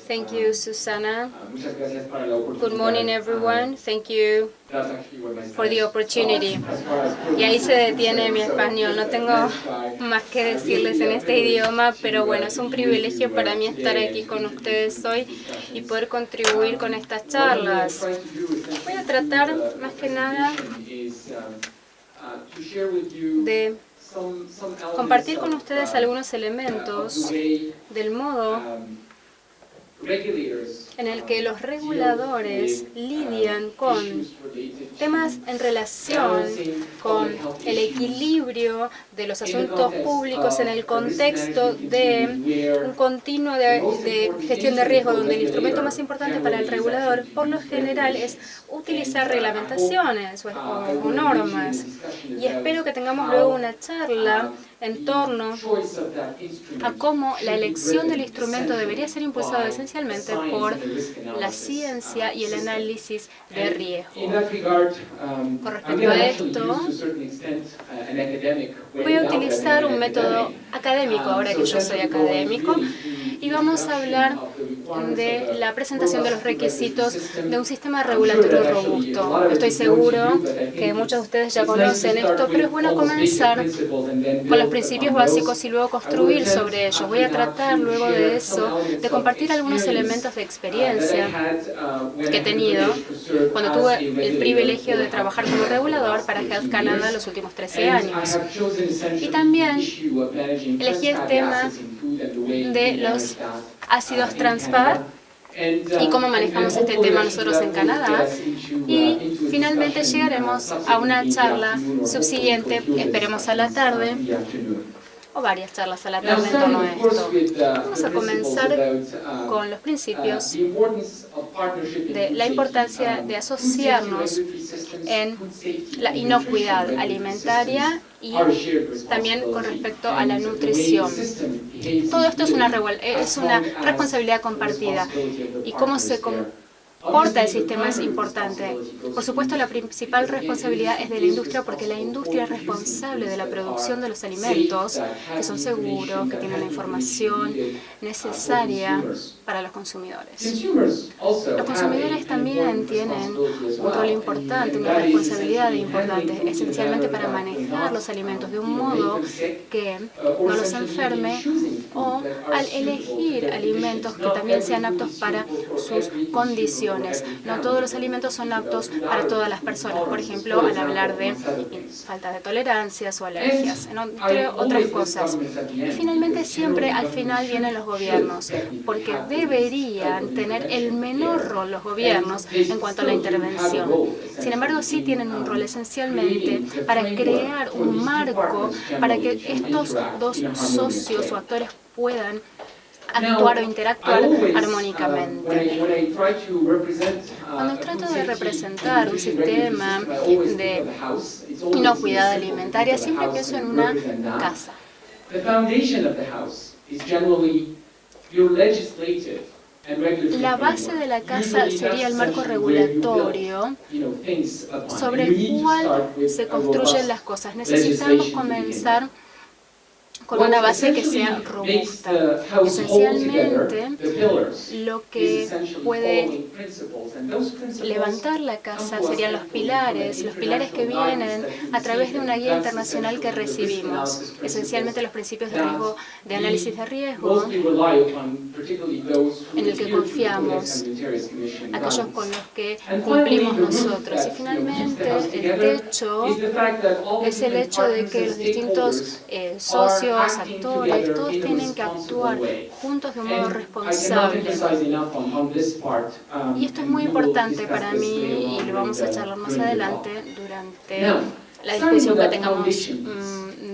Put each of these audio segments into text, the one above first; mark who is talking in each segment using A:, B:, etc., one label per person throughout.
A: Thank you, Susana.
B: Muchas gracias por la oportunidad.
A: Good morning, everyone. Thank you for the opportunity. Y ahí se detiene mi español. No tengo más que decirles en este idioma, pero bueno, es un privilegio para mí estar aquí con ustedes hoy y poder contribuir con estas charlas. Voy a tratar, más que nada, de compartir con ustedes algunos elementos del modo en el que los reguladores lidian con temas en relación con el equilibrio de los asuntos públicos en el contexto de un continuo de gestión de riesgo, donde el instrumento más importante para el regulador, por lo general, es utilizar reglamentaciones o normas. Y espero que tengamos luego una charla en torno a cómo la elección del instrumento debería ser impulsada esencialmente por la ciencia y el análisis de riesgo. Con respecto a esto, voy a utilizar un método académico, ahora que yo soy académico, y vamos a hablar de la presentación de los requisitos de un sistema regulatorio robusto. Estoy seguro que muchos de ustedes ya conocen esto, pero es bueno comenzar con los principios básicos y luego construir sobre ellos. Voy a tratar luego de eso de compartir algunos elementos de experiencia que he tenido cuando tuve el privilegio de trabajar como regulador para Health Canada los últimos 13 años. Y también elegí el tema de los ácidos trans fat y cómo manejamos este tema nosotros en Canadá. Y finalmente llegaremos a una charla subsiguiente, esperemos a la tarde, o varias charlas a la tarde en torno a esto. Vamos a comenzar con los principios de la importancia de asociarnos en la inocuidad alimentaria y también con respecto a la nutrición. Todo esto es una responsabilidad compartida y cómo se comporta el sistema es importante. Por supuesto, la principal responsabilidad es de la industria porque la industria es responsable de la producción de los alimentos que son seguros, que tienen la información necesaria para los consumidores. Los consumidores también tienen un rol importante, una responsabilidad importante, esencialmente para manejar los alimentos de un modo que no los enferme o al elegir alimentos que también sean aptos para sus condiciones. No todos los alimentos son aptos para todas las personas, por ejemplo, al hablar de falta de tolerancias o alergias, entre otras cosas. Y finalmente siempre al final vienen los gobiernos, porque deberían tener el menor rol los gobiernos en cuanto a la intervención. Sin embargo, sí tienen un rol esencialmente para crear un marco para que estos dos socios o actores puedan actuar o interactuar armónicamente. Cuando trato de representar un sistema de inocuidad alimentaria, siempre pienso en una casa. La base de la casa sería el marco regulatorio sobre el cual se construyen las cosas. Necesitamos comenzar con una base que sea robusta. Esencialmente, lo que puede levantar la casa serían los pilares que vienen a través de una guía internacional que recibimos. Esencialmente los principios de riesgo, de análisis de riesgo, en el que confiamos, aquellos con los que cumplimos nosotros. Y finalmente, el techo es el hecho de que los distintos socios, actores, todos tienen que actuar juntos de un modo responsable. Y esto es muy importante para mí y lo vamos a charlar más adelante durante la discusión que tengamos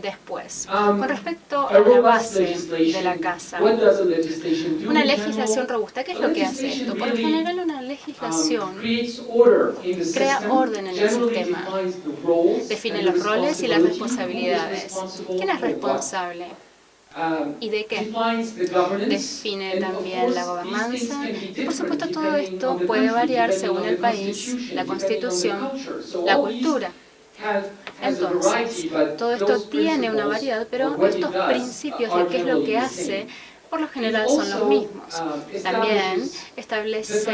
A: después. Con respecto a la base de la casa, una legislación robusta, ¿qué es lo que hace esto? Por lo general, una legislación crea orden en el sistema, define los roles y las responsabilidades. ¿Quién es responsable? ¿Y de qué? Define también la gobernanza y por supuesto todo esto puede variar según el país, la constitución, la cultura. Entonces, todo esto tiene una variedad, pero estos principios de qué es lo que hace por lo general son los mismos. También establece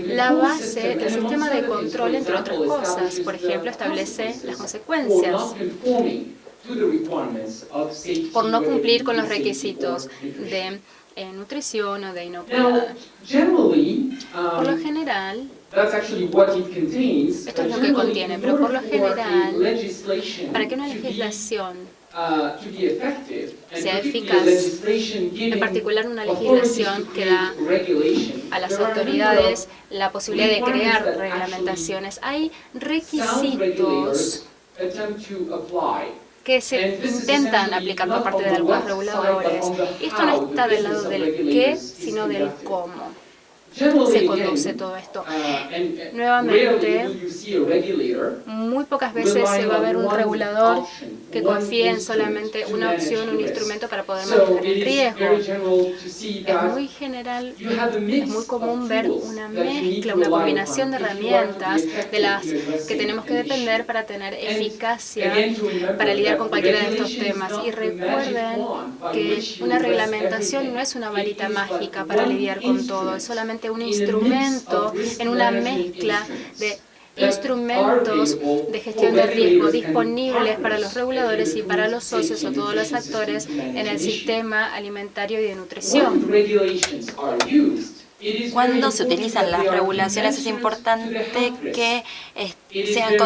A: la base del sistema de control, entre otras cosas. Por ejemplo, establece las consecuencias por no cumplir con los requisitos de nutrición o de inocuidad. Por lo general, esto es lo que contiene, pero por lo general, para que una legislación sea eficaz, en particular una legislación que da a las autoridades la posibilidad de crear reglamentaciones, hay requisitos que se intentan aplicar por parte de algunos reguladores. Y esto no está del lado del qué, sino del cómo se conduce todo esto. Nuevamente, muy pocas veces se va a ver un regulador que confíe en solamente una opción, un instrumento para poder manejar el riesgo. Es muy general, es muy común ver una mezcla, una combinación de herramientas de las que tenemos que depender para tener eficacia para lidiar con cualquiera de estos temas. Y recuerden que una reglamentación no es una varita mágica para lidiar con todo, es solamente un instrumento en una mezcla de instrumentos de gestión de riesgo disponibles para los reguladores y para los socios o todos los actores en el sistema alimentario y de nutrición.
B: Cuando se utilizan las regulaciones es importante que sean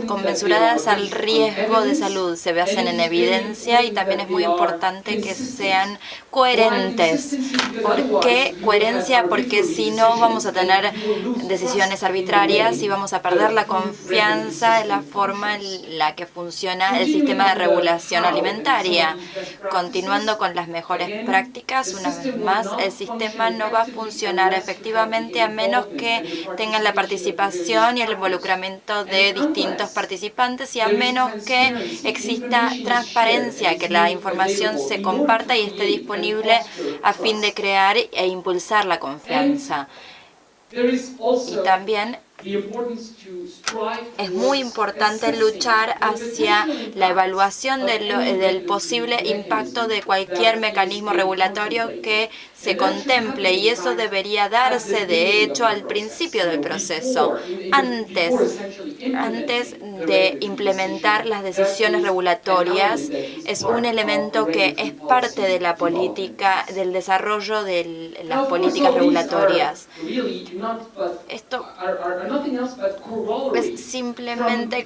B: conmensuradas al riesgo de salud, se basen en evidencia y también es muy importante que sean coherentes. ¿Por qué coherencia? Porque si no vamos a tener decisiones arbitrarias y vamos a perder la confianza en la forma en la que funciona el sistema de regulación alimentaria. Continuando con las mejores prácticas, una vez más, el sistema no va a funcionar efectivamente a menos que tengan la participación y el involucramiento de distintos participantes y a menos que exista transparencia, que la información se comparta y esté disponible a fin de crear e impulsar la confianza. Y también es muy importante luchar hacia la evaluación del posible impacto de cualquier mecanismo regulatorio que se contemple, y eso debería darse, de hecho, al principio del proceso, antes de implementar las decisiones regulatorias. Es un elemento que es parte de la política, del desarrollo de las políticas regulatorias. Esto es simplemente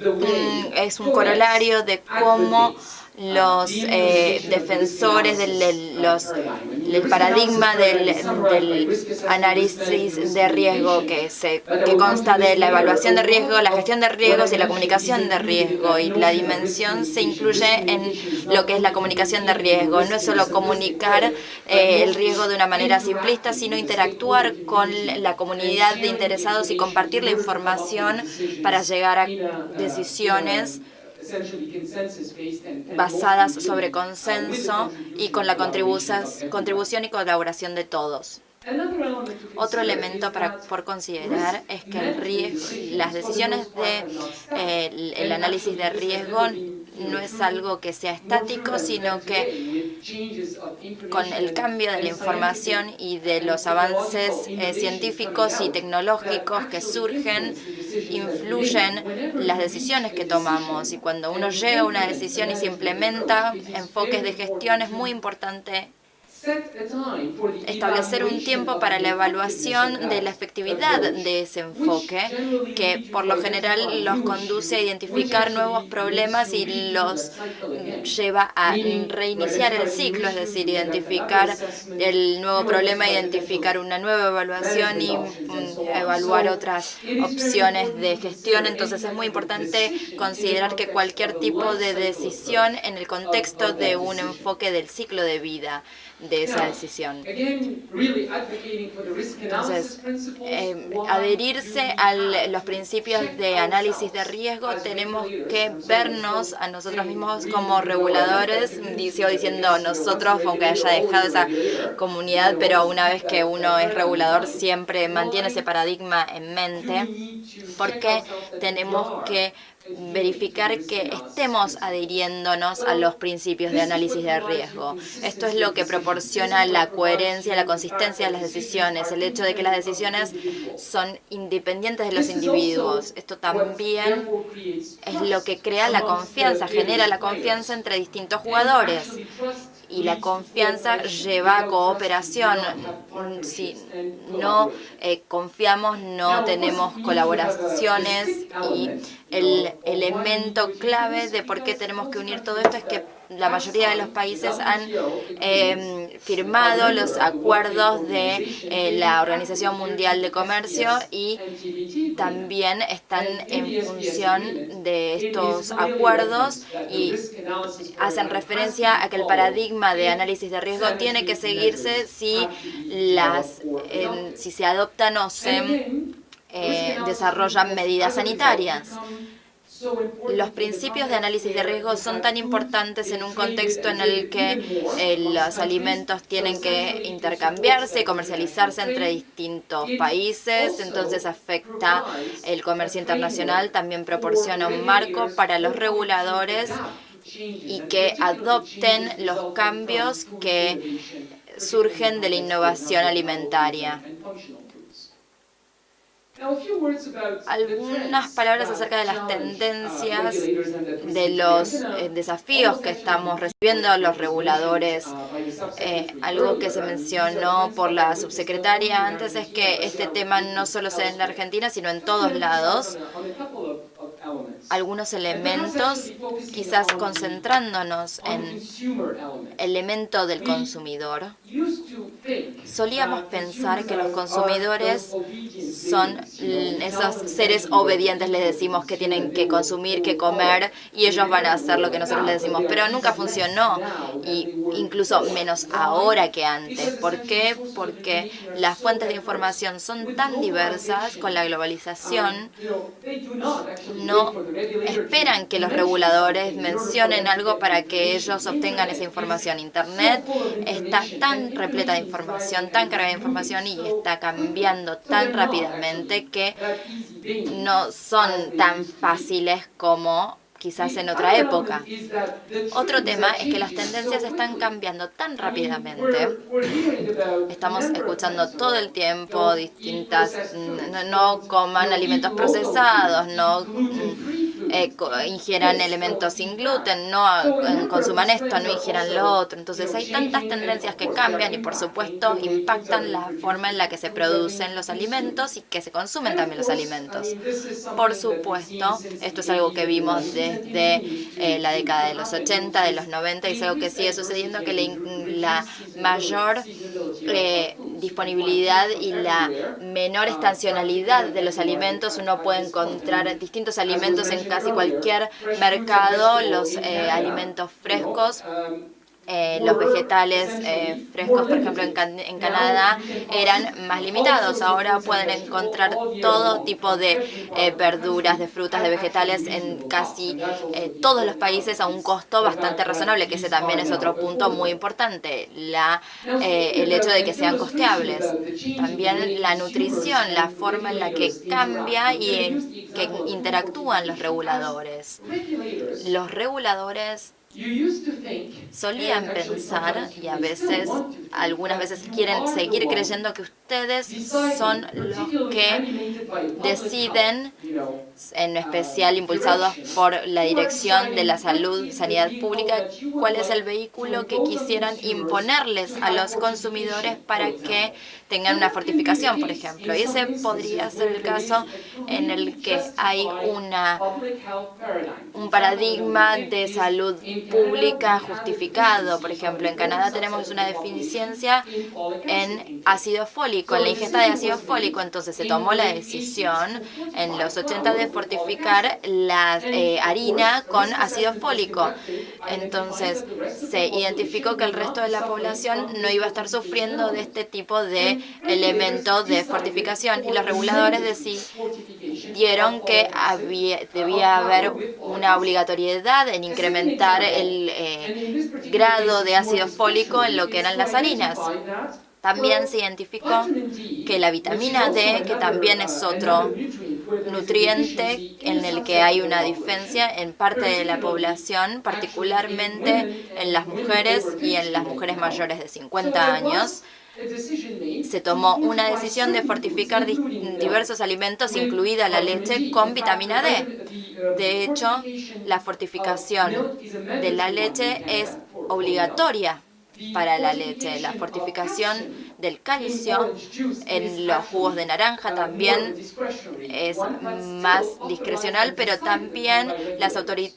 B: es un corolario de cómo los defensores del paradigma del análisis de riesgo que consta de la evaluación de riesgo, la gestión de riesgos y la comunicación de riesgo, y la dimensión se incluye en lo que es la comunicación de riesgo. No es solo comunicar el riesgo de una manera simplista, sino interactuar con la comunidad de interesados y compartir la información para llegar a decisiones basadas sobre consenso y con la contribución y colaboración de todos. Otro elemento por considerar es que el riesgo, las decisiones el análisis de riesgo no es algo que sea estático, sino que con el cambio de la información y de los avances científicos y tecnológicos que surgen, influyen las decisiones que tomamos. Y cuando uno llega a una decisión y se implementa enfoques de gestión, es muy importante establecer un tiempo para la evaluación de la efectividad de ese enfoque, que por lo general los conduce a identificar nuevos problemas y los lleva a reiniciar el ciclo, es decir, identificar el nuevo problema, identificar una nueva evaluación y evaluar otras opciones de gestión. Entonces es muy importante considerar que cualquier tipo de decisión en el contexto de un enfoque del ciclo de vida de esa decisión. Entonces, adherirse a los principios de análisis de riesgo, tenemos que vernos a nosotros mismos como reguladores. Sigo diciendo nosotros, aunque haya dejado esa comunidad, pero una vez que uno es regulador siempre mantiene ese paradigma en mente, porque tenemos que verificar que estemos adhiriéndonos a los principios de análisis de riesgo. Esto es lo que proporciona la coherencia, la consistencia de las decisiones, el hecho de que las decisiones son independientes de los individuos. Esto también es lo que crea la confianza, genera la confianza entre distintos jugadores. Y la confianza lleva a cooperación. Si no confiamos, no tenemos colaboraciones. Y el elemento clave de por qué tenemos que unir todo esto es que la mayoría de los países han firmado los acuerdos de la Organización Mundial de Comercio y también están en función de estos acuerdos y hacen referencia a que el paradigma de análisis de riesgo tiene que seguirse si se adoptan o se desarrollan medidas sanitarias. Los principios de análisis de riesgo son tan importantes en un contexto en el que los alimentos tienen que intercambiarse y comercializarse entre distintos países, entonces afecta el comercio internacional, también proporciona un marco para los reguladores y que adopten los cambios que surgen de la innovación alimentaria. Algunas palabras acerca de las tendencias, de los desafíos que estamos recibiendo los reguladores. Algo que se mencionó por la subsecretaria antes es que este tema no solo se da en la Argentina, sino en todos lados. Algunos elementos, quizás concentrándonos en el elemento del consumidor. Solíamos pensar que los consumidores son esos seres obedientes, les decimos que tienen que consumir, que comer, y ellos van a hacer lo que nosotros les decimos. Pero nunca funcionó, y incluso menos ahora que antes. ¿Por qué? Porque las fuentes de información son tan diversas con la globalización. No esperan que los reguladores mencionen algo para que ellos obtengan esa información. Internet está tan repleta de información, tan cargada de información y está cambiando tan rápidamente que no son tan fáciles como quizás en otra época. Otro tema es que las tendencias están cambiando tan rápidamente. Estamos escuchando todo el tiempo distintas, no coman alimentos procesados, no ingieran elementos sin gluten, no consuman esto, no ingieran lo otro. Entonces hay tantas tendencias que cambian y por supuesto impactan la forma en la que se producen los alimentos y que se consumen también los alimentos. Por supuesto, esto es algo que vimos desde la década de los 80, de los 90 y es algo que sigue sucediendo, que la mayor disponibilidad y la menor estacionalidad de los alimentos. Uno puede encontrar distintos alimentos en casi cualquier mercado, los alimentos frescos. Los vegetales frescos, por ejemplo, en Canadá eran más limitados. Ahora pueden encontrar todo tipo de verduras, de frutas, de vegetales en casi todos los países a un costo bastante razonable, que ese también es otro punto muy importante, el hecho de que sean costeables. También la nutrición, la forma en la que cambia y en que interactúan los reguladores. Los reguladores solían pensar, y algunas veces quieren seguir creyendo, que ustedes son los que deciden, en especial impulsados por la Dirección de la Salud y Sanidad Pública, cuál es el vehículo que quisieran imponerles a los consumidores para que tengan una fortificación, por ejemplo. Y ese podría ser el caso en el que hay un paradigma de salud pública justificado. Por ejemplo, en Canadá tenemos una deficiencia en ácido fólico, en la ingesta de ácido fólico. Entonces se tomó la decisión en los 80 de fortificar la harina con ácido fólico. Entonces se identificó que el resto de la población no iba a estar sufriendo de este tipo de elemento de fortificación, y los reguladores decidieron que debía haber una obligatoriedad en incrementar el grado de ácido fólico en lo que eran las harinas. También se identificó que la vitamina D, que también es otro nutriente en el que hay una diferencia en parte de la población, particularmente en las mujeres y en las mujeres mayores de 50 años. Se tomó una decisión de fortificar diversos alimentos, incluida la leche, con vitamina D. De hecho, la fortificación de la leche es obligatoria para la leche. La fortificación del calcio en los jugos de naranja también es más discrecional, pero también las autoridades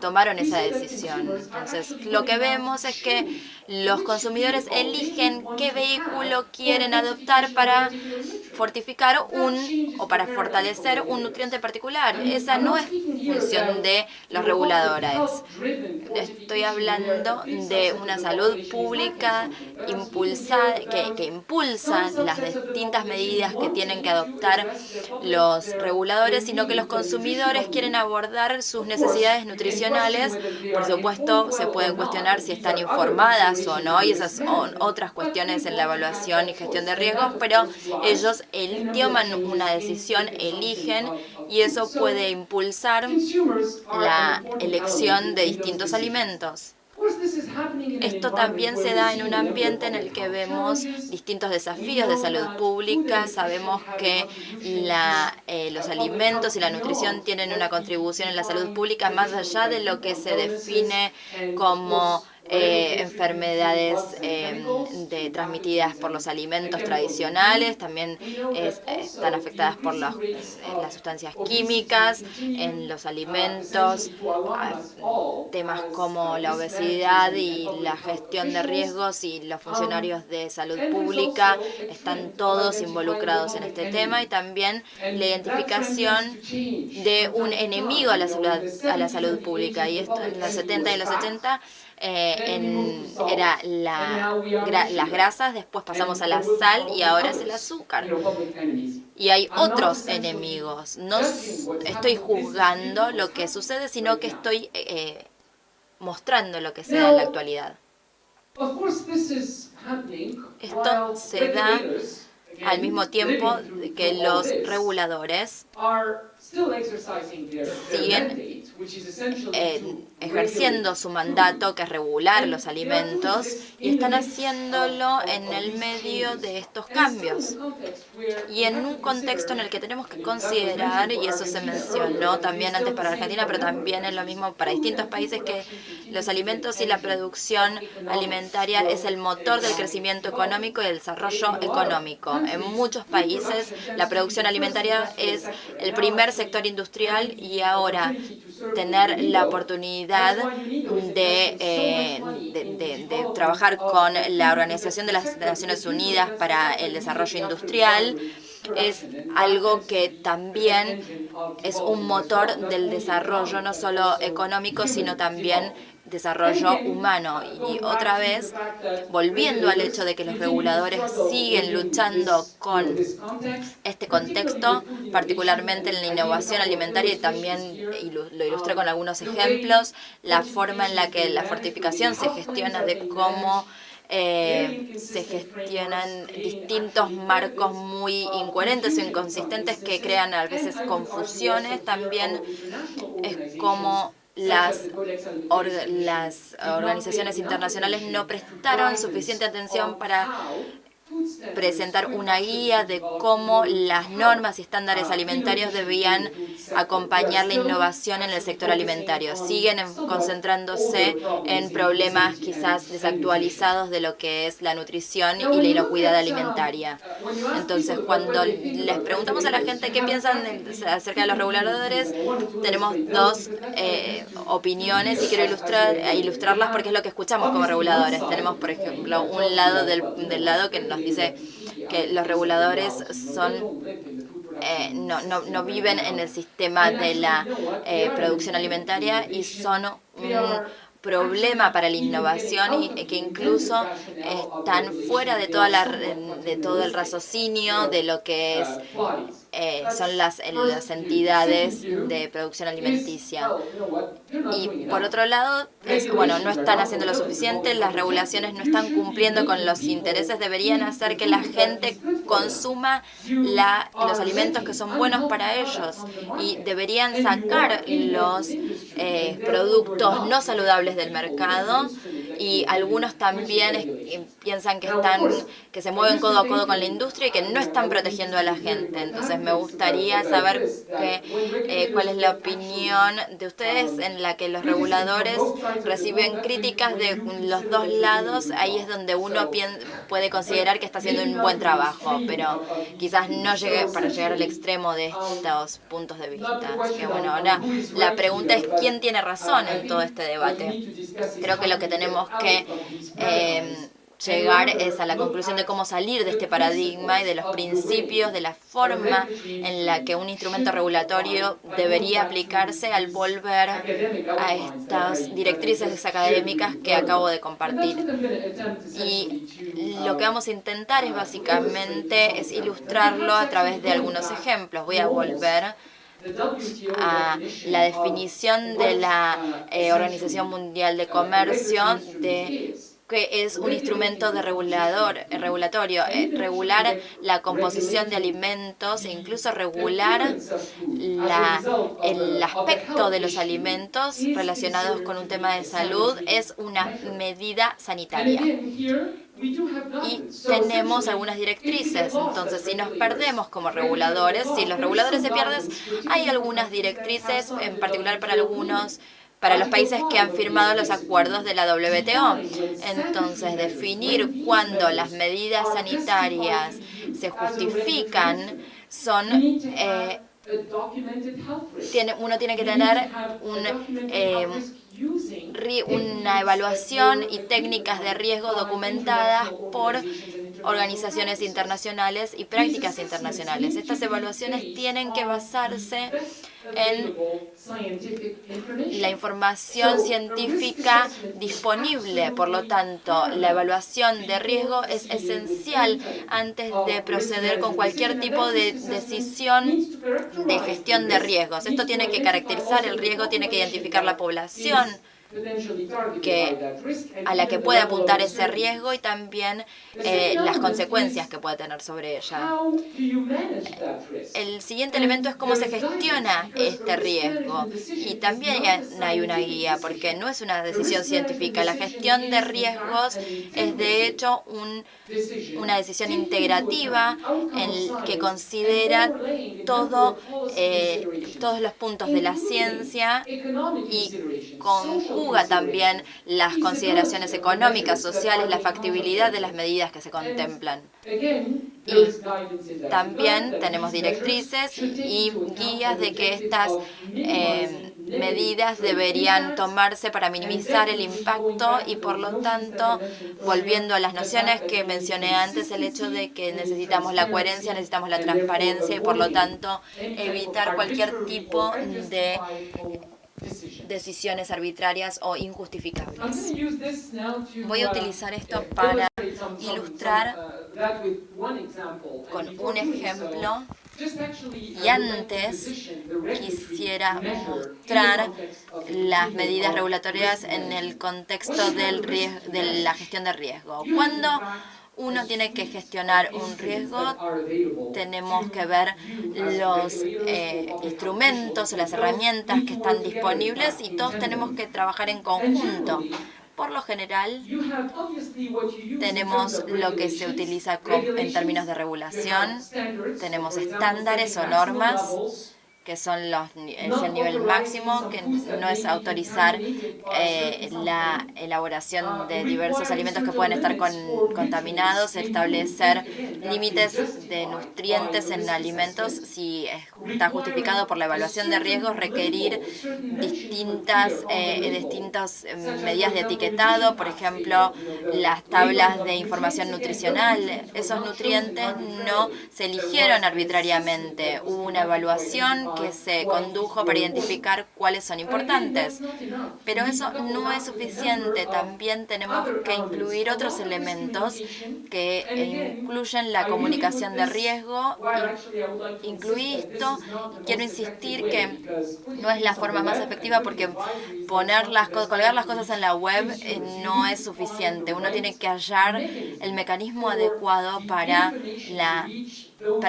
B: tomaron esa decisión. Entonces, lo que vemos es que los consumidores eligen qué vehículo quieren adoptar para fortificar o para fortalecer un nutriente particular. Esa no es función de los reguladores. Estoy hablando de una salud pública que impulsa las distintas medidas que tienen que adoptar los reguladores, sino que los consumidores quieren abordar sus necesidades nutricionales. Por supuesto, se pueden cuestionar si están informadas o no, y esas son otras cuestiones en la evaluación y gestión de riesgos, pero ellos toman una decisión, eligen, y eso puede impulsar la elección de distintos alimentos. Esto también se da en un ambiente en el que vemos distintos desafíos de salud pública. Sabemos que los alimentos y la nutrición tienen una contribución en la salud pública más allá de lo que se define como enfermedades transmitidas por los alimentos tradicionales. También están afectadas por las sustancias químicas en los alimentos, temas como la obesidad y la gestión de riesgos, y los funcionarios de salud pública están todos involucrados en este tema, y también la identificación de un enemigo a la salud pública. Y esto en los 70 y los 80 era las grasas, después pasamos a la sal y ahora es el azúcar. Y hay otros enemigos. No estoy juzgando lo que sucede, sino que estoy mostrando lo que se da en la actualidad. Esto se da al mismo tiempo que los reguladores siguen ejerciendo su mandato, que es regular los alimentos, y están haciéndolo en el medio de estos cambios. Y en un contexto en el que tenemos que considerar, y eso se mencionó también antes para Argentina, pero también es lo mismo para distintos países, que los alimentos y la producción alimentaria es el motor del crecimiento económico y del desarrollo económico. En muchos países la producción alimentaria es el primer sector industrial, y ahora tener la oportunidad de trabajar con la Organización de las Naciones Unidas para el Desarrollo Industrial es algo que también es un motor del desarrollo, no solo económico, sino también desarrollo humano. Y otra vez, volviendo al hecho de que los reguladores siguen luchando con este contexto, particularmente en la innovación alimentaria, y también lo ilustré con algunos ejemplos, la forma en la que la fortificación se gestiona, de cómo se gestionan distintos marcos muy incoherentes o inconsistentes que crean a veces confusiones. También es como las organizaciones internacionales no prestaron suficiente atención para presentar una guía de cómo las normas y estándares alimentarios debían acompañar la innovación en el sector alimentario. Siguen concentrándose en problemas quizás desactualizados de lo que es la nutrición y la inocuidad alimentaria. Entonces, cuando les preguntamos a la gente qué piensan acerca de los reguladores, tenemos dos opiniones, y quiero ilustrarlas porque es lo que escuchamos como reguladores. Tenemos, por ejemplo, un lado del lado que nos dice que los reguladores no viven en el sistema de la producción alimentaria y son un problema para la innovación, y que incluso están fuera de todo el raciocinio de lo que es son las entidades de producción alimenticia. Y por otro lado, no están haciendo lo suficiente, las regulaciones no están cumpliendo con los intereses, deberían hacer que la gente consuma los alimentos que son buenos para ellos y deberían sacar los productos no saludables del mercado, y algunos también piensan que se mueven codo a codo con la industria y que no están protegiendo a la gente. Entonces me gustaría saber cuál es la opinión de ustedes en la que los reguladores reciben críticas de los dos lados. Ahí es donde uno puede considerar que está haciendo un buen trabajo, pero quizás no llegue para llegar al extremo de estos puntos de vista. Así que bueno, ahora la pregunta es quién tiene razón en todo este debate. Creo que lo que tenemos que llegar es a la conclusión de cómo salir de este paradigma y de los principios, de la forma en la que un instrumento regulatorio debería aplicarse al volver a estas directrices académicas que acabo de compartir. Y lo que vamos a intentar es básicamente ilustrarlo a través de algunos ejemplos. Voy a volver a la definición de la Organización Mundial de Comercio que es un instrumento de regulatorio, regular la composición de alimentos e incluso regular el aspecto de los alimentos relacionados con un tema de salud. Es una medida sanitaria. Y tenemos algunas directrices. Entonces, si nos perdemos como reguladores, si los reguladores se pierden, hay algunas directrices, en particular para los países que han firmado los acuerdos de la WTO. Entonces, definir cuándo las medidas sanitarias se justifican uno tiene que tener una evaluación y técnicas de riesgo documentadas por organizaciones internacionales y prácticas internacionales. Estas evaluaciones tienen que basarse en la información científica disponible. Por lo tanto, la evaluación de riesgo es esencial antes de proceder con cualquier tipo de decisión de gestión de riesgos. Esto tiene que caracterizar el riesgo, tiene que identificar la población a la que puede apuntar ese riesgo y también las consecuencias que puede tener sobre ella. El siguiente elemento es cómo se gestiona este riesgo. Y también hay una guía, porque no es una decisión científica. La gestión de riesgos es de hecho una decisión integrativa que considera todos los puntos de la ciencia y conjuga también las consideraciones económicas, sociales, la factibilidad de las medidas que se contemplan. Y también tenemos directrices y guías de que estas medidas deberían tomarse para minimizar el impacto y, por lo tanto, volviendo a las nociones que mencioné antes, el hecho de que necesitamos la coherencia, necesitamos la transparencia y, por lo tanto, evitar cualquier tipo de decisiones arbitrarias o injustificables. Voy a utilizar esto para ilustrar con un ejemplo. Y antes quisiera mostrar las medidas regulatorias en el contexto de la gestión de riesgo. Cuando uno tiene que gestionar un riesgo, tenemos que ver los instrumentos o las herramientas que están disponibles y todos tenemos que trabajar en conjunto. Por lo general, tenemos lo que se utiliza en términos de regulación, tenemos estándares o normas, que son es el nivel máximo, que no es autorizar la elaboración de diversos alimentos que pueden estar contaminados, establecer límites de nutrientes en alimentos si está justificado por la evaluación de riesgos, requerir distintas medidas de etiquetado, por ejemplo, las tablas de información nutricional. Esos nutrientes no se eligieron arbitrariamente, hubo una evaluación que se condujo para identificar cuáles son importantes. Pero eso no es suficiente, también tenemos que incluir otros elementos que incluyen la comunicación de riesgo. Y incluí esto y quiero insistir que no es la forma más efectiva porque colgar las cosas en la web no es suficiente. Uno tiene que hallar el mecanismo adecuado para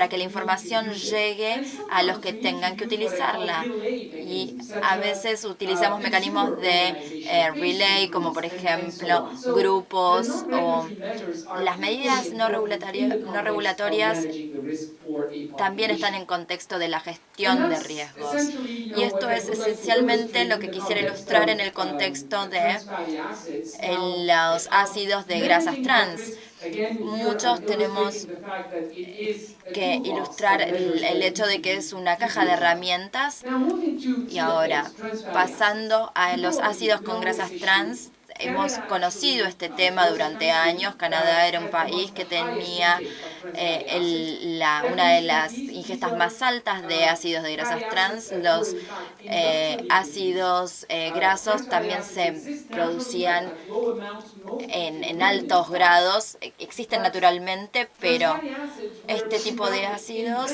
B: que la información llegue a los que tengan que utilizarla. Y a veces utilizamos mecanismos de relay, como por ejemplo grupos o las medidas no regulatorias también están en contexto de la gestión de riesgos. Y esto es esencialmente lo que quisiera ilustrar en el contexto de los ácidos de grasas trans. Muchos tenemos que ilustrar el hecho de que es una caja de herramientas. Y ahora, pasando a los ácidos con grasas trans, hemos conocido este tema durante años. Canadá era un país que tenía una de las ingestas más altas de ácidos de grasas trans. Los ácidos grasos también se producían en altos grados, existen naturalmente, pero este tipo de ácidos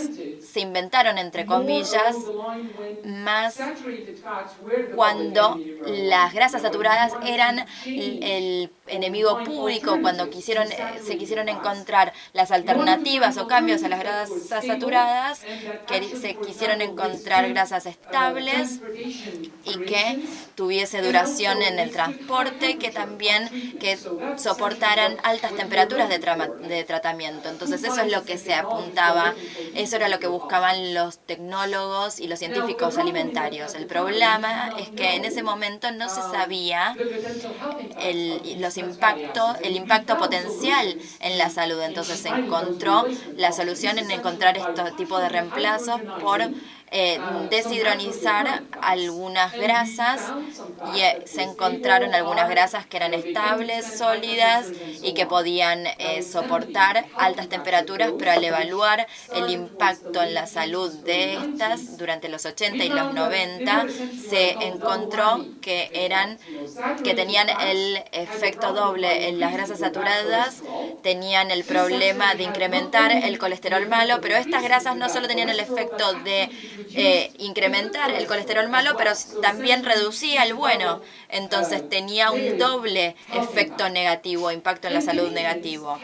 B: se inventaron, entre comillas, más cuando las grasas saturadas eran el enemigo público, cuando se quisieron encontrar las alternativas o cambios a las grasas saturadas, que se quisieron encontrar grasas estables y que tuviese duración en el transporte, que soportaran altas temperaturas de tratamiento. Entonces eso es lo que se apuntaba, eso era lo que buscaban los tecnólogos y los científicos alimentarios. El problema es que en ese momento no se sabía el impacto potencial en la salud. Entonces se encontró la solución en encontrar estos tipos de reemplazos por deshidronizar algunas grasas y se encontraron algunas grasas que eran estables, sólidas y que podían soportar altas temperaturas, pero al evaluar el impacto en la salud de estas durante los 80 y los 90 se encontró que tenían el efecto doble. En las grasas saturadas tenían el problema de incrementar el colesterol malo, pero estas grasas no solo tenían el efecto de incrementar el colesterol malo, pero también reducía el bueno. Entonces tenía un doble efecto negativo, impacto en la salud negativo.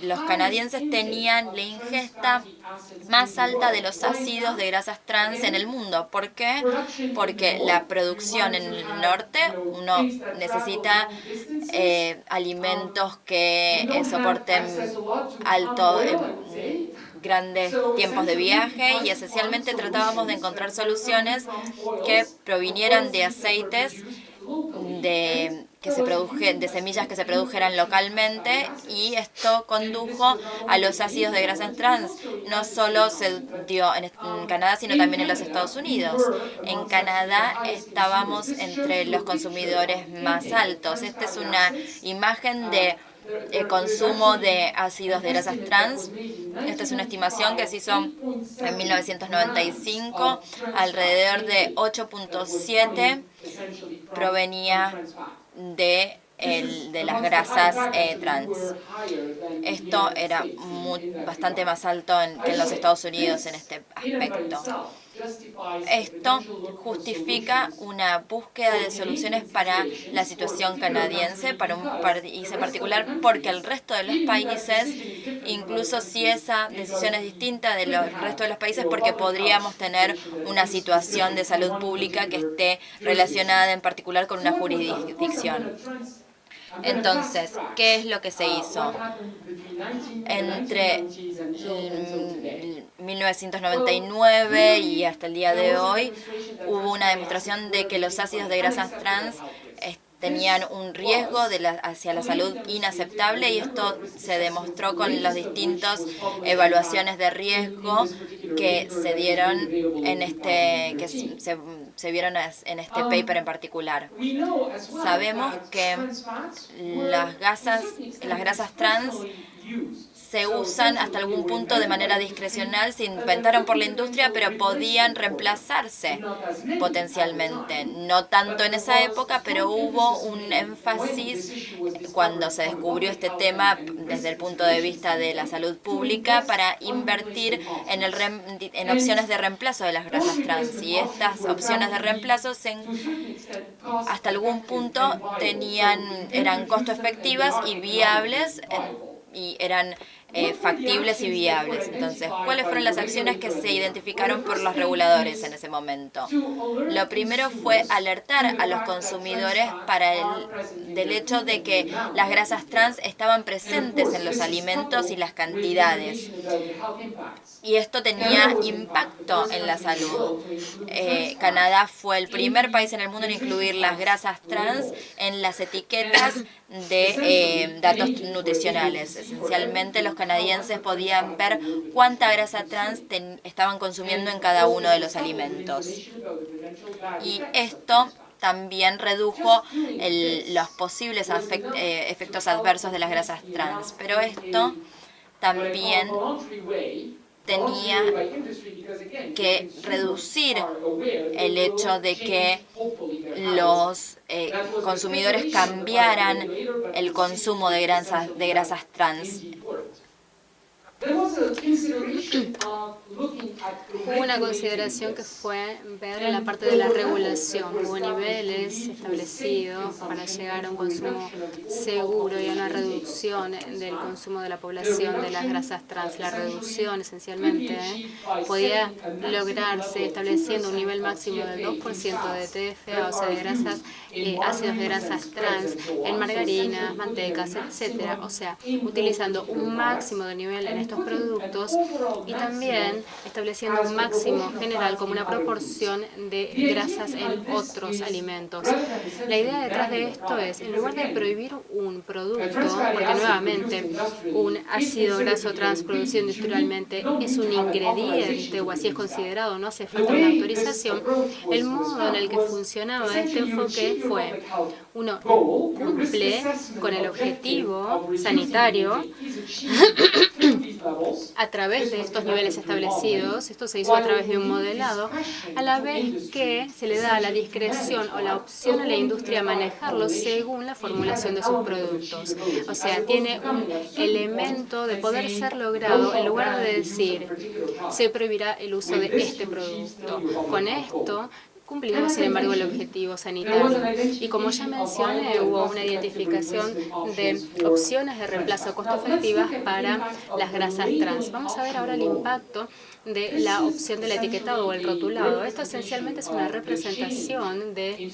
B: Los canadienses tenían la ingesta más alta de los ácidos de grasas trans en el mundo. ¿Por qué? Porque la producción en el norte, uno necesita alimentos que soporten grandes tiempos de viaje, y esencialmente tratábamos de encontrar soluciones que provinieran de aceites de semillas que se produjeran localmente, y esto condujo a los ácidos de grasas trans. No solo se dio en Canadá, sino también en los Estados Unidos. En Canadá estábamos entre los consumidores más altos. Esta es una imagen de consumo de ácidos de grasas trans. Esta es una estimación que se hizo en 1995. Alrededor de 8.7 provenía de las grasas trans. Esto era bastante más alto que en los Estados Unidos en este aspecto. Esto justifica una búsqueda de soluciones para la situación canadiense, para un país en particular, porque el resto de los países, incluso si esa decisión es distinta del resto de los países, porque podríamos tener una situación de salud pública que esté relacionada en particular con una jurisdicción. Entonces, ¿qué es lo que se hizo? Entre 1999 y hasta el día de hoy hubo una demostración de que los ácidos de grasas trans tenían un riesgo hacia la salud inaceptable, y esto se demostró con las distintas evaluaciones de riesgo que se dieron se vieron en este paper en particular. Sabemos que las grasas trans se usan hasta algún punto de manera discrecional, se inventaron por la industria, pero podían reemplazarse potencialmente. No tanto en esa época, pero hubo un énfasis cuando se descubrió este tema desde el punto de vista de la salud pública para invertir en opciones de reemplazo de las grasas trans. Y estas opciones de reemplazo hasta algún punto eran costo efectivas y viables y eran factibles y viables. Entonces, ¿cuáles fueron las acciones que se identificaron por los reguladores en ese momento? Lo primero fue alertar a los consumidores del hecho de que las grasas trans estaban presentes en los alimentos y las cantidades. Y esto tenía impacto en la salud. Canadá fue el primer país en el mundo en incluir las grasas trans en las etiquetas de datos nutricionales. Esencialmente, los canadienses podían ver cuánta grasa trans estaban consumiendo en cada uno de los alimentos. Y esto también redujo los posibles efectos adversos de las grasas trans. Pero esto también tenía que reducir el hecho de que los consumidores cambiaran el consumo de grasas trans.
A: Hubo una consideración que fue ver la parte de la regulación. Hubo niveles establecidos para llegar a un consumo seguro y a una reducción del consumo de la población de las grasas trans. La reducción, esencialmente, podía lograrse estableciendo un nivel máximo del 2% de TFA, o sea, de grasas, ácidos de grasas trans, en margarinas, mantecas, etc. O sea, utilizando un máximo de nivel en estos productos y también estableciendo un máximo general como una proporción de grasas en otros alimentos. La idea detrás de esto es, en lugar de prohibir un producto, porque nuevamente un ácido graso trans producido industrialmente es un ingrediente o así es considerado, no hace falta una autorización, el modo en el que funcionaba este enfoque fue: uno cumple con el objetivo sanitario a través de estos niveles establecidos. Esto se hizo a través de un modelado, a la vez que se le da la discreción o la opción a la industria a manejarlo según la formulación de sus productos. O sea, tiene un elemento de poder ser logrado en lugar de decir se prohibirá el uso de este producto. Con esto cumplimos, sin embargo, el objetivo sanitario. Y como ya mencioné, hubo una identificación de opciones de reemplazo costo efectivas para las grasas trans. Vamos a ver ahora el impacto de la opción del etiquetado o el rotulado. Esto esencialmente es una representación del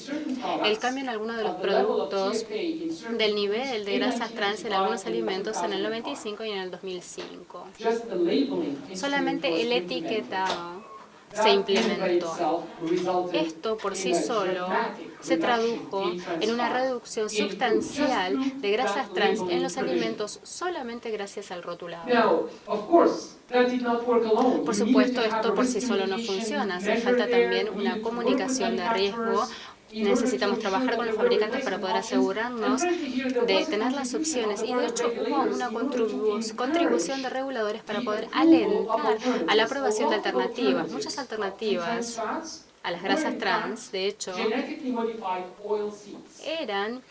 A: cambio en algunos de los productos del nivel de grasas trans en algunos alimentos en el 95 y en el 2005. Solamente el etiquetado se implementó. Esto por sí solo se tradujo en una reducción sustancial de grasas trans en los alimentos solamente gracias al rotulado. Por supuesto, esto por sí solo no funciona. Hace falta también una comunicación de riesgo. Necesitamos trabajar con los fabricantes para poder asegurarnos de tener las opciones, y de hecho hubo una contribución de reguladores para poder alentar a la aprobación de alternativas. Muchas alternativas a las grasas trans, de hecho, eran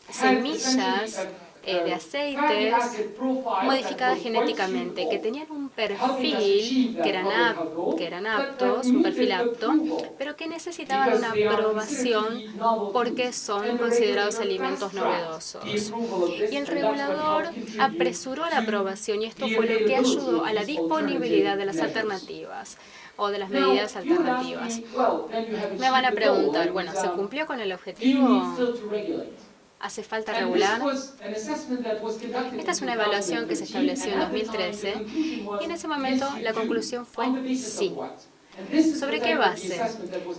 A: semillas de aceites modificadas genéticamente, que tenían un perfil que eran aptos, un perfil apto, pero que necesitaban una aprobación porque son considerados alimentos novedosos. Y el regulador apresuró la aprobación, y esto fue lo que ayudó a la disponibilidad de las alternativas o de las medidas alternativas. Me van a preguntar, bueno, ¿se cumplió con el objetivo? ¿Hace falta regular? Esta es una evaluación que se estableció en 2013 y en ese momento la conclusión fue sí. ¿Sobre qué base?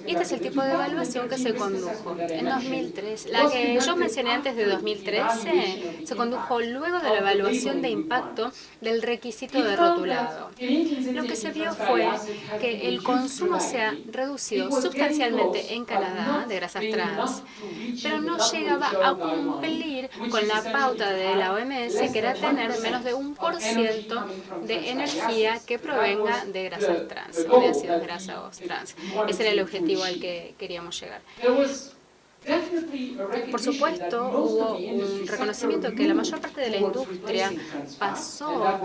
A: Y este es el tipo de evaluación que se condujo en 2013. La que yo mencioné antes de 2013 se condujo luego de la evaluación de impacto del requisito de rotulado. Lo que se vio fue que el consumo se ha reducido sustancialmente en Canadá de grasas trans, pero no llegaba a cumplir con la pauta de la OMS, que era tener menos de 1% de energía que provenga de grasas trans o de ácidos grasos trans. Ese era el objetivo al que queríamos llegar. Por supuesto, hubo un reconocimiento que la mayor parte de la industria pasó a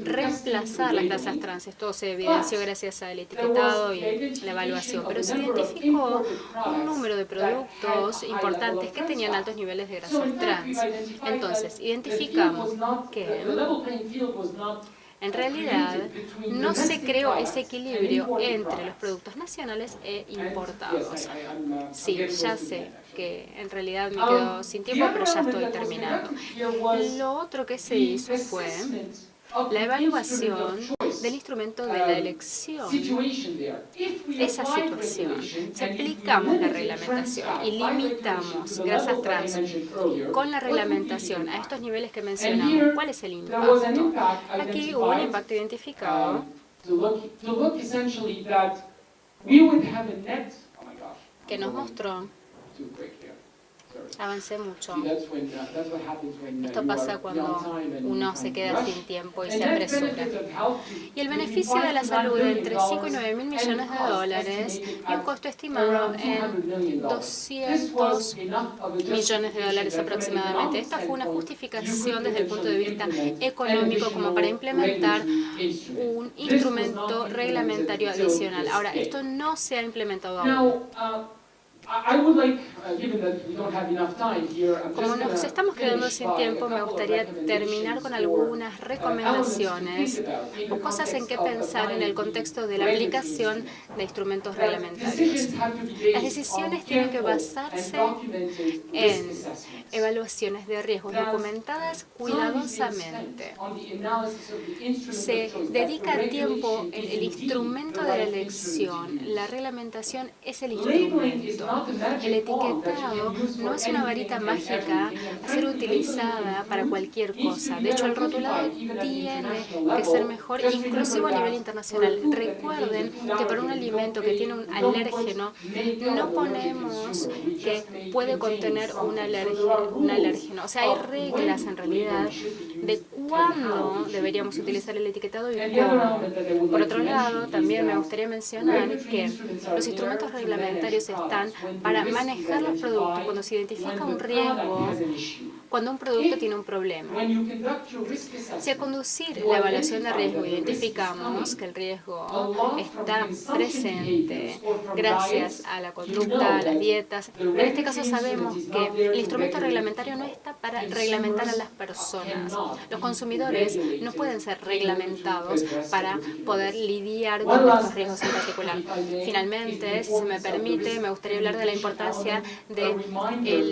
A: reemplazar las grasas trans. Esto se evidenció gracias al etiquetado y la evaluación, pero se identificó un número de productos importantes que tenían altos niveles de grasas trans. Entonces, identificamos que en realidad, no se creó ese equilibrio entre los productos nacionales e importados. Sí, ya sé que en realidad me quedo sin tiempo, pero ya estoy terminando. Lo otro que se hizo fue la evaluación del instrumento de la elección. Esa situación, si aplicamos la reglamentación y limitamos grasas trans con la reglamentación a estos niveles que mencionamos, ¿cuál es el impacto? Aquí hubo un impacto identificado que nos mostró. Avancé mucho. Esto pasa cuando uno se queda sin tiempo y se apresura. Y el beneficio de la salud entre 5 y 9 mil millones de dólares y un costo estimado en 200 millones de dólares aproximadamente. Esta fue una justificación desde el punto de vista económico como para implementar un instrumento reglamentario adicional. Ahora, esto no se ha implementado aún. Como nos estamos quedando sin tiempo, me gustaría terminar con algunas recomendaciones o cosas en que pensar en el contexto de la aplicación de instrumentos reglamentarios. Las decisiones tienen que basarse en evaluaciones de riesgos documentadas cuidadosamente. Se dedica tiempo en el instrumento de la elección. La reglamentación es el instrumento. El etiquetado no es una varita mágica a ser utilizada para cualquier cosa. De hecho, el rotulado tiene que ser mejor, inclusive a nivel internacional. Recuerden que para un alimento que tiene un alérgeno, no ponemos que puede contener un alérgeno. O sea, hay reglas en realidad de cuándo deberíamos utilizar el etiquetado y cómo. Por otro lado, también me gustaría mencionar que los instrumentos reglamentarios están para manejar los productos cuando se identifica un riesgo, cuando un producto tiene un problema. Si al conducir la evaluación de riesgo identificamos que el riesgo está presente gracias a la conducta, a las dietas, en este caso sabemos que el instrumento reglamentario no está para reglamentar a las personas. Los consumidores no pueden ser reglamentados para poder lidiar con estos riesgos en particular. Finalmente, si se me permite, me gustaría hablar de la importancia de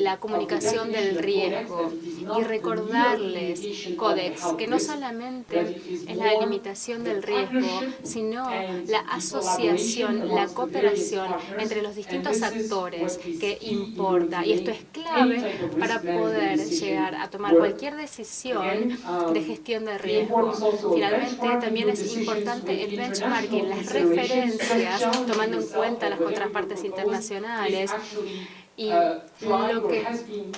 A: la comunicación del riesgo y recordarles, Codex, que no solamente es la limitación del riesgo, sino la asociación, la cooperación entre los distintos actores que importa. Y esto es clave para poder llegar a tomar cualquier decisión de gestión de riesgo. Finalmente, también es importante el benchmarking, las referencias, tomando en cuenta las contrapartes internacionales. Y lo que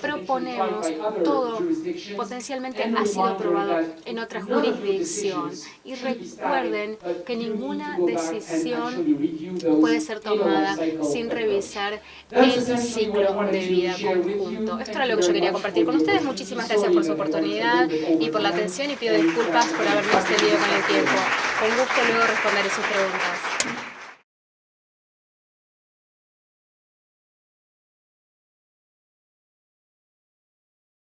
A: proponemos, todo potencialmente ha sido aprobado en otra jurisdicción. Y recuerden que ninguna decisión puede ser tomada sin revisar el ciclo de vida conjunto. Esto era lo que yo quería compartir con ustedes. Muchísimas gracias por su oportunidad y por la atención, y pido disculpas por haberme extendido con el tiempo. Con gusto luego responderé sus preguntas.